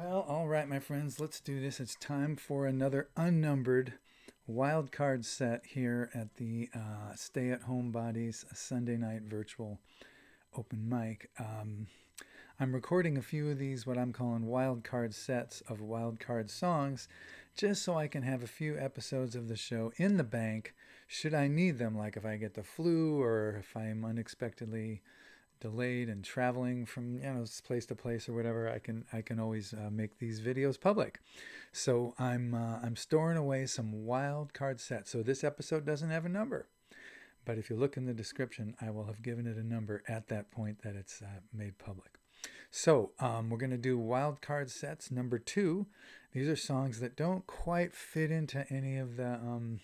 Well, all right, my friends, let's do this. It's time for another unnumbered wild card set here at the Stay-At-Homebodies Sunday night virtual open mic. I'm recording a few of these, what I'm calling wild card sets of wild card songs, just so I can have a few episodes of the show in the bank should I need them, like if I get the flu or if I'm unexpectedly delayed and traveling from place to place or whatever. I can always make these videos public. So I'm storing away some wild card sets. So this episode doesn't have a number, but if you look in the description, I will have given it a number at that point that it's made public. So we're going to do wild card sets number 2. These are songs that don't quite fit into any of the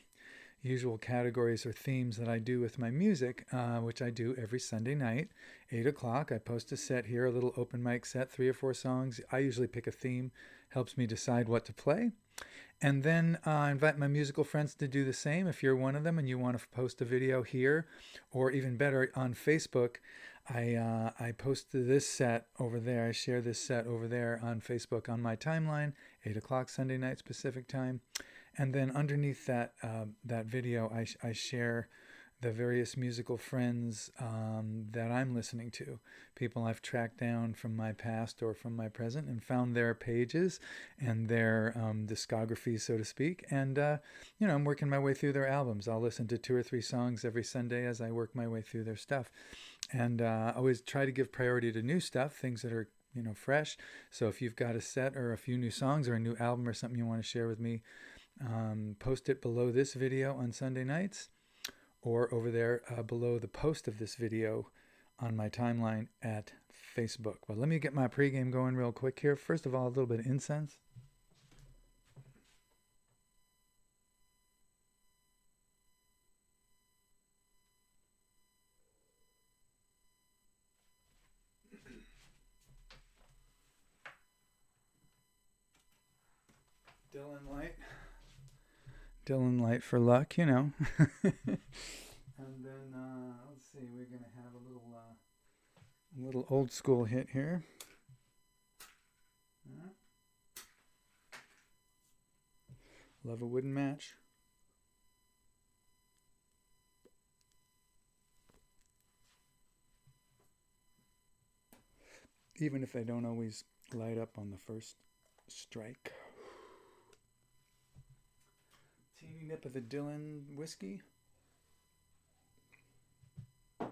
usual categories or themes that I do with my music, which I do every Sunday night, 8 o'clock. I post a set here, a little open mic set, 3 or 4 songs. I usually pick a theme, helps me decide what to play. And then I invite my musical friends to do the same. If you're one of them and you want to post a video here, or even better, on Facebook, I post this set over there. I share this set over there on Facebook on my timeline, 8 o'clock Sunday night Pacific time. And then underneath that video, I share the various musical friends that I'm listening to, people I've tracked down from my past or from my present and found their pages and their discography, so to speak. And, I'm working my way through their albums. I'll listen to 2 or 3 songs every Sunday as I work my way through their stuff. And I always try to give priority to new stuff, things that are fresh. So if you've got a set or a few new songs or a new album or something you want to share with me, post it below this video on Sunday nights or over there below the post of this video on my timeline at Facebook. Well, let me get my pregame going real quick here. First of all, a little bit of incense. Dylan Light for luck, And then let's see, we're gonna have a little old school hit here. Love a wooden match. Even if they don't always light up on the first strike. Teeny nip of the Dylan whiskey. Can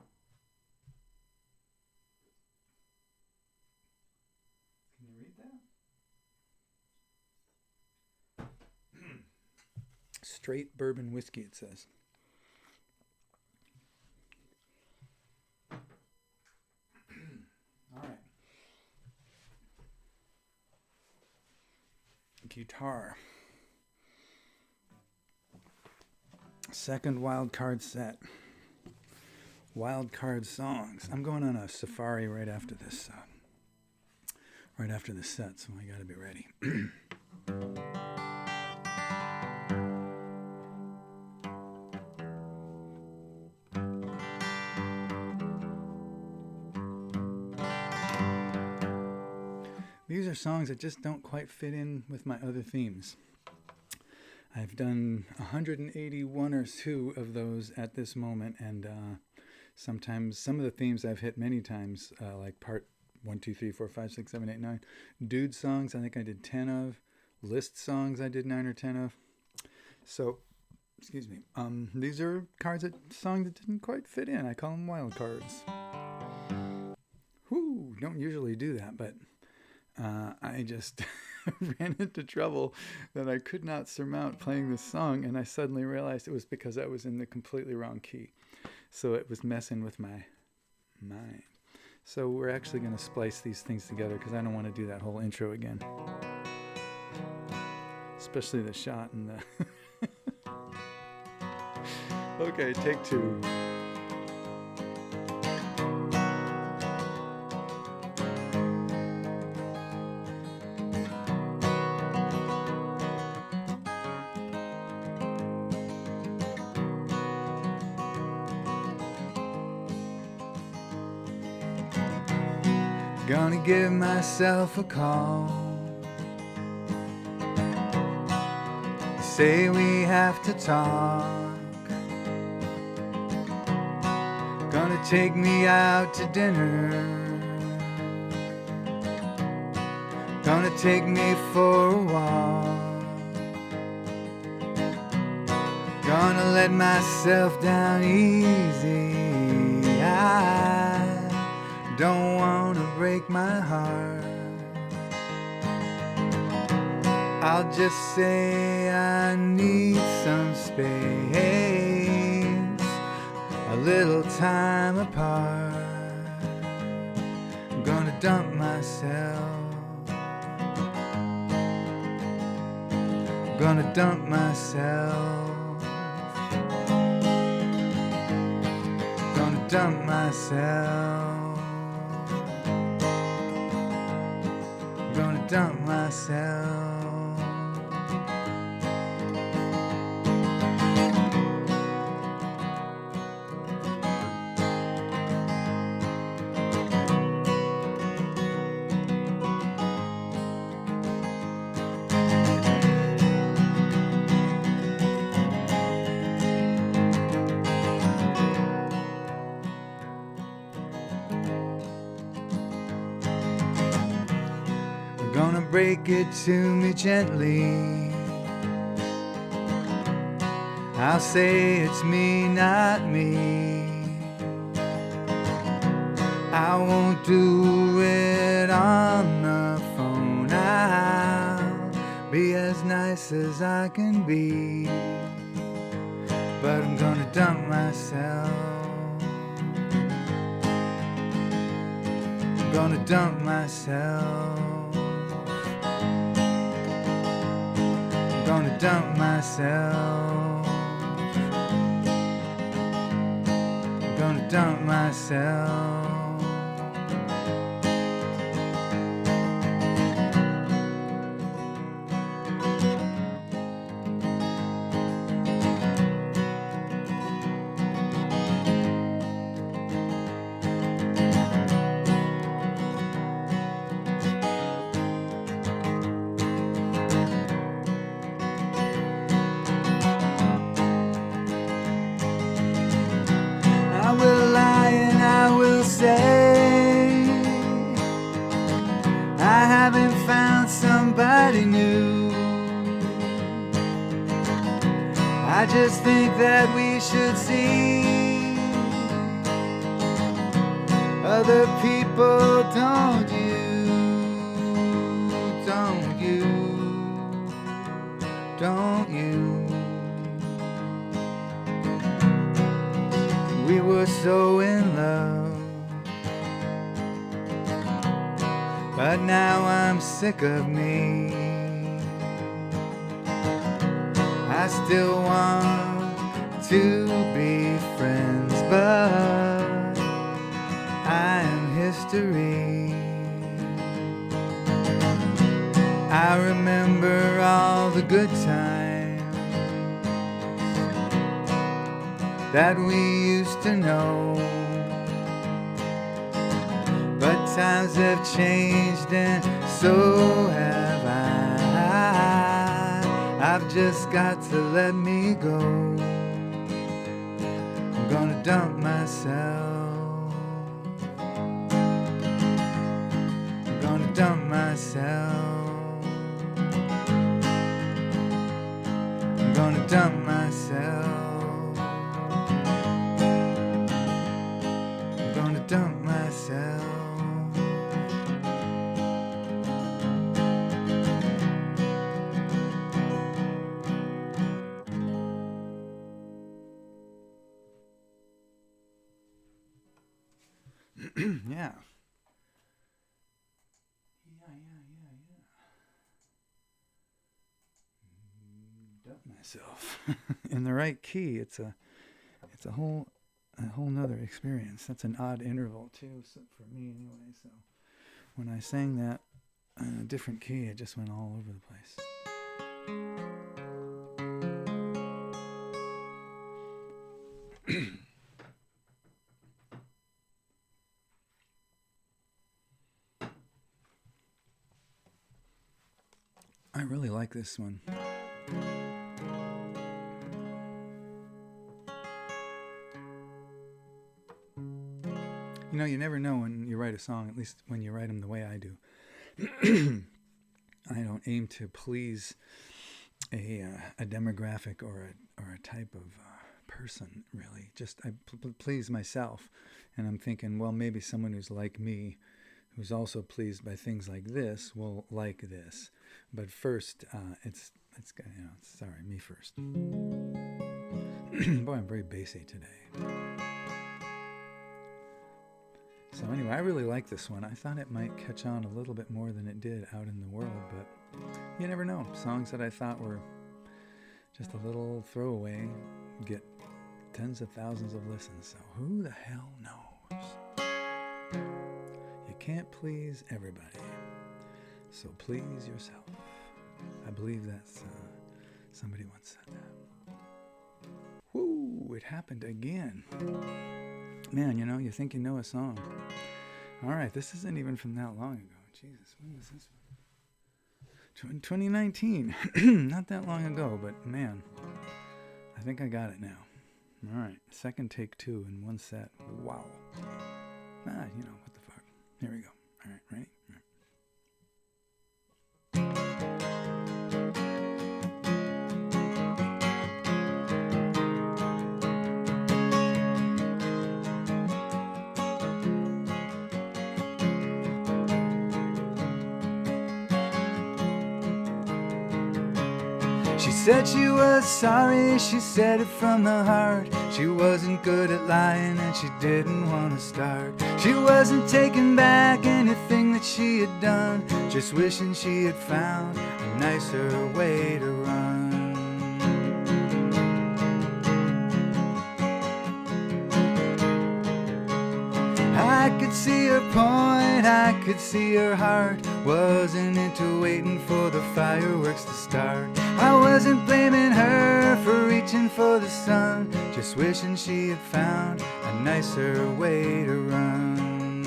you read that? Straight bourbon whiskey, it says. All right. Guitar. Second wild card set. Wild card songs. I'm going on a safari right after this set, so I gotta be ready. These are songs that just don't quite fit in with my other themes. I've done 181 or 2 of those at this moment, and sometimes some of the themes I've hit many times, like part 1, 2, 3, 4, 5, 6, 7, 8, 9. Dude songs, I think I did 10 of. List songs, I did 9 or 10 of. So, excuse me. These are songs that didn't quite fit in. I call them wild cards. Whoo, don't usually do that, but I just ran into trouble that I could not surmount playing this song, and I suddenly realized it was because I was in the completely wrong key. So it was messing with my mind. So we're actually going to splice these things together because I don't want to do that whole intro again. Especially the shot and the... Okay, take 2. Gonna give myself a call. say we have to talk. Gonna take me out to dinner. Gonna take me for a walk. Gonna let myself down easy. I don't wanna break my heart. I'll just say I need some space, a little time apart. I'm gonna dump myself. I'm gonna dump myself. Gonna dump myself. Gonna dump myself. Gonna break it to me gently. I'll say it's me, not me. I won't do it on the phone. I'll be as nice as I can be. But I'm gonna dump myself. I'm gonna dump myself. Gonna dump myself. Gonna dump myself. I will lie and I will say I haven't found somebody new. I just think that we should see other people, don't you? Don't you? Don't you? We were so in love, but now I'm sick of me. I still want to be friends, but I am history. I remember all the good times that we used to know, but times have changed and so have I. I've just got to let me go. I'm gonna dump myself. I'm gonna dump myself. I'm gonna dump myself. I'm gonna dump myself. Yeah. Dump myself in the right key. It's a whole nother experience. That's an odd interval too, so for me anyway. So when I sang that in a different key, it just went all over the place. I really like this one. You know, you never know when you write a song, at least when you write them the way I do. I don't aim to please a demographic or a type of person, really. Just I please myself. And I'm thinking, well, maybe someone who's like me, who's also pleased by things like this, will like this. But first, it's sorry, me first. Boy, I'm very bassy today. So anyway, I really like this one. I thought it might catch on a little bit more than it did out in the world, but you never know. Songs that I thought were just a little throwaway get tens of thousands of listens. So who the hell knows? You can't please everybody, so please yourself. I believe that's somebody once said that. Whoo, it happened again. Man, you know, you think you know a song. All right, this isn't even from that long ago. Jesus, when was this one? 2019. Not that long ago, but man, I think I got it now. All right, second take 2 in one set. Wow. You know, what the fuck. Here we go. All right, ready? All right. She said she was sorry, she said it from the heart. She wasn't good at lying and she didn't want to start. She wasn't taking back anything that she had done, just wishing she had found a nicer way to run. I could see her point, I could see her heart. Wasn't into waiting for the fireworks to start. I wasn't blaming her for reaching for the sun, just wishing she had found a nicer way to run.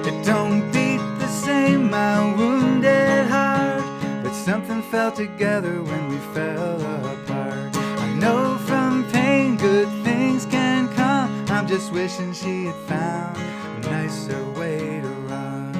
It don't beat the same, my wounded heart, but something fell together when we fell apart. I know from pain good things can come. I'm just wishing she had found a nicer way to run.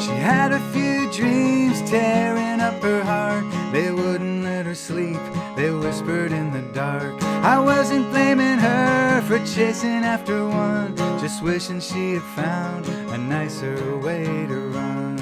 She had a few dreams tearing up her heart. They wouldn't let her sleep, they whispered in the dark. I wasn't blaming her for chasing after one, just wishing she had found a nicer way to run.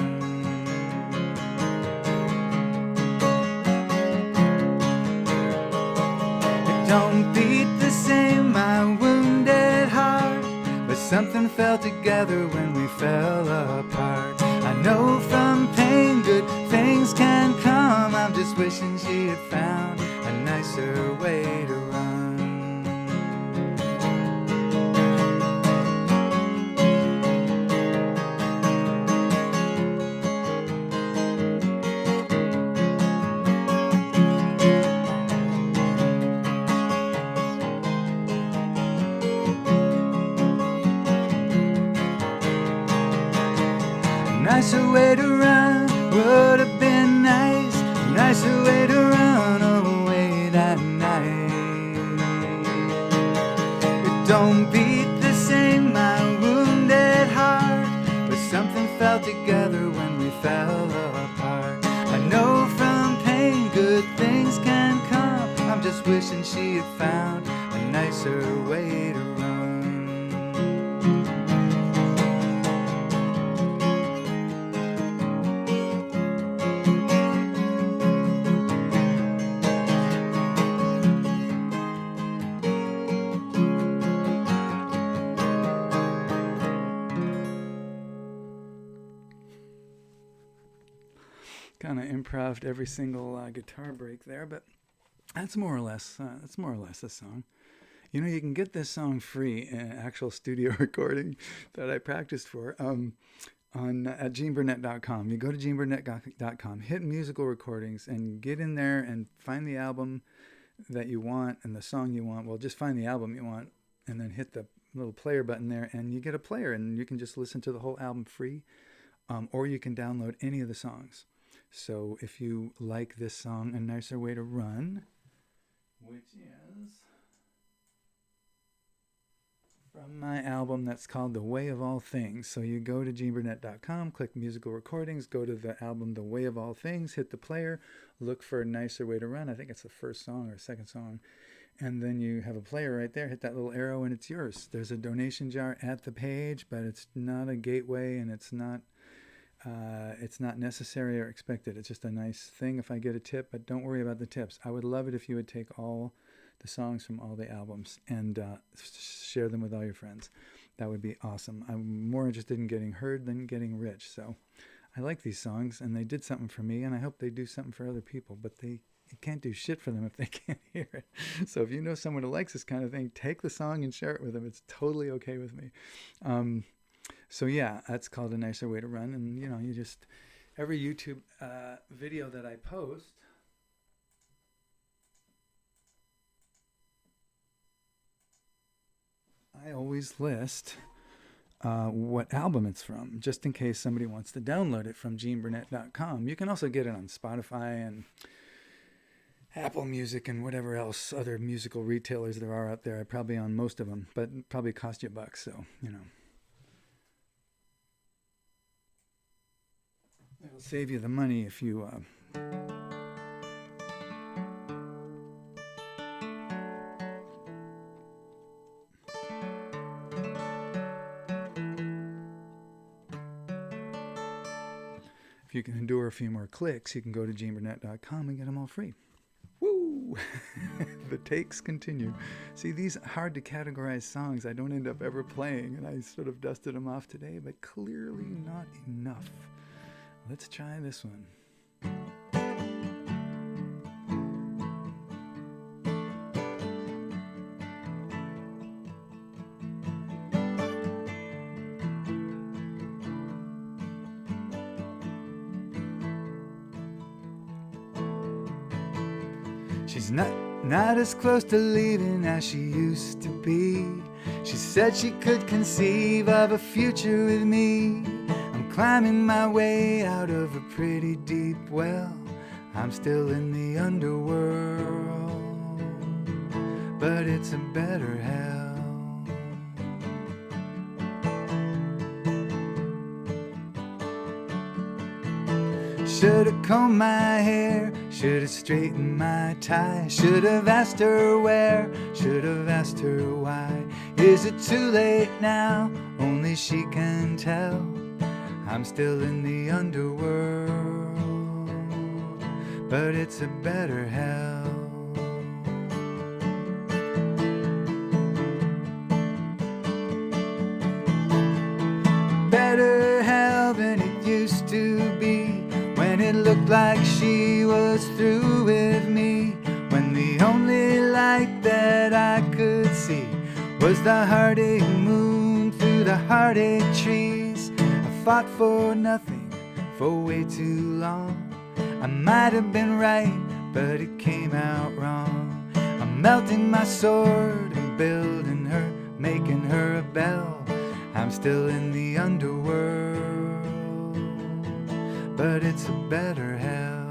It don't beat the same, my wounded heart, but something fell together when we fell apart. I know from pain good things can come. I'm just wishing she had found a nicer way to run. A nicer way to run would have been nice. A nicer way to run away that night. It don't beat the same, my wounded heart, but something fell together when we fell apart. I know from pain good things can come. I'm just wishing she had found a nicer way to run. Kind of improv'd every single guitar break there, but that's more or less the song. You know, you can get this song free in an actual studio recording that I practiced for on at geneburnett.com. You go to geneburnett.com, hit musical recordings, and get in there and find the album that you want and the song you want. Well, just find the album you want and then hit the little player button there, and you get a player, and you can just listen to the whole album free, or you can download any of the songs. So if you like this song, A Nicer Way to Run, which is from my album that's called The Way of All Things. So you go to geneburnett.com, click musical recordings, go to the album The Way of All Things, hit the player, look for A Nicer Way to Run. I think it's the first song or second song. And then you have a player right there, hit that little arrow, and it's yours. There's a donation jar at the page, but it's not a gateway, and it's not necessary or expected. It's just a nice thing if I get a tip, but don't worry about the tips. I would love it if you would take all the songs from all the albums and share them with all your friends. That would be awesome. I'm more interested in getting heard than getting rich. So I like these songs, and they did something for me, and I hope they do something for other people, but you can't do shit for them if they can't hear it. So if you know someone who likes this kind of thing, take the song and share it with them. It's totally okay with me. So yeah, that's called A Nicer Way to Run. And you just, every YouTube video that I post, I always list what album it's from, just in case somebody wants to download it from geneburnett.com. You can also get it on Spotify and Apple Music and whatever else other musical retailers there are out there. I'm probably on most of them, but it probably cost you $1, so it'll save you the money if you if you can endure a few more clicks, you can go to geneburnett.com and get them all free. Woo! The takes continue. See, these hard to categorize songs I don't end up ever playing, and I sort of dusted them off today, but clearly not enough. Let's try this one. She's not as close to leaving as she used to be. She said she could conceive of a future with me. I'm climbing my way out of a pretty deep well. I'm still in the underworld, but it's a better hell. Should've combed my hair, should've straightened my tie, should've asked her where, should've asked her why. Is it too late now? Only she can tell. I'm still in the underworld, but it's a better hell. Better hell than it used to be, when it looked like she was through with me, when the only light that I could see was the heartache moon through the heartache trees. I fought for nothing for way too long. I might have been right, but it came out wrong. I'm melting my sword and building her, making her a bell. I'm still in the underworld, but it's a better hell.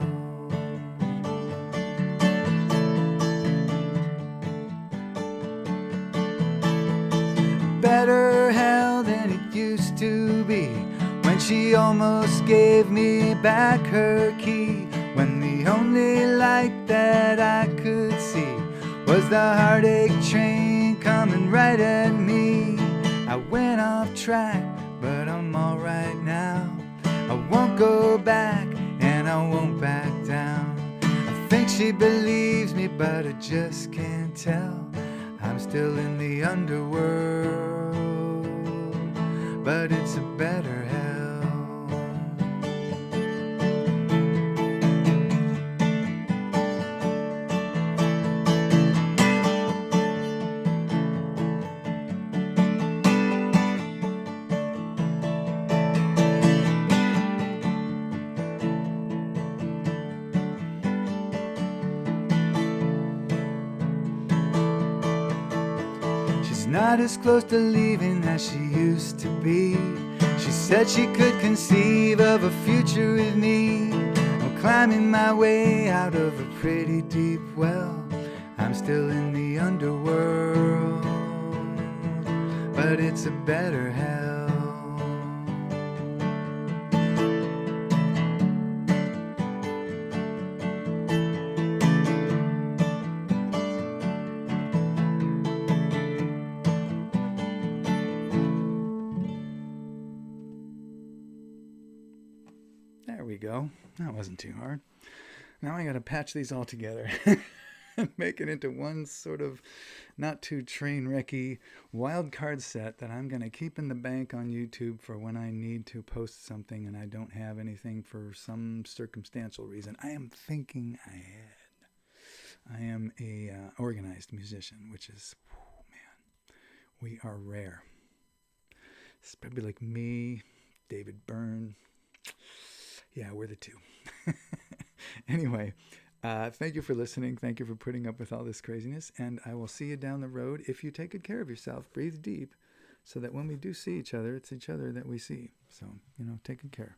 Better hell than it used to be, when she almost gave me back her key, when the only light that I could see was the heartache train coming right at me. I went off track, but I'm alright now. I won't go back, and I won't back down. I think she believes me, but I just can't tell. I'm still in the underworld, but it's a better hell. not as close to leaving as she used to be. She said she could conceive of a future with me. I'm climbing my way out of a pretty deep well. I'm still in the underworld, but it's a better hell. There we go. That wasn't too hard. Now I got to patch these all together and make it into one sort of not too train wrecky wild card set that I'm going to keep in the bank on YouTube for when I need to post something and I don't have anything for some circumstantial reason. I am thinking ahead. I am a organized musician, which is, oh man, we are rare. It's probably like me, David Byrne. Yeah, we're the two. Anyway, thank you for listening. Thank you for putting up with all this craziness. And I will see you down the road. If you take good care of yourself, breathe deep so that when we do see each other, it's each other that we see. So, take good care.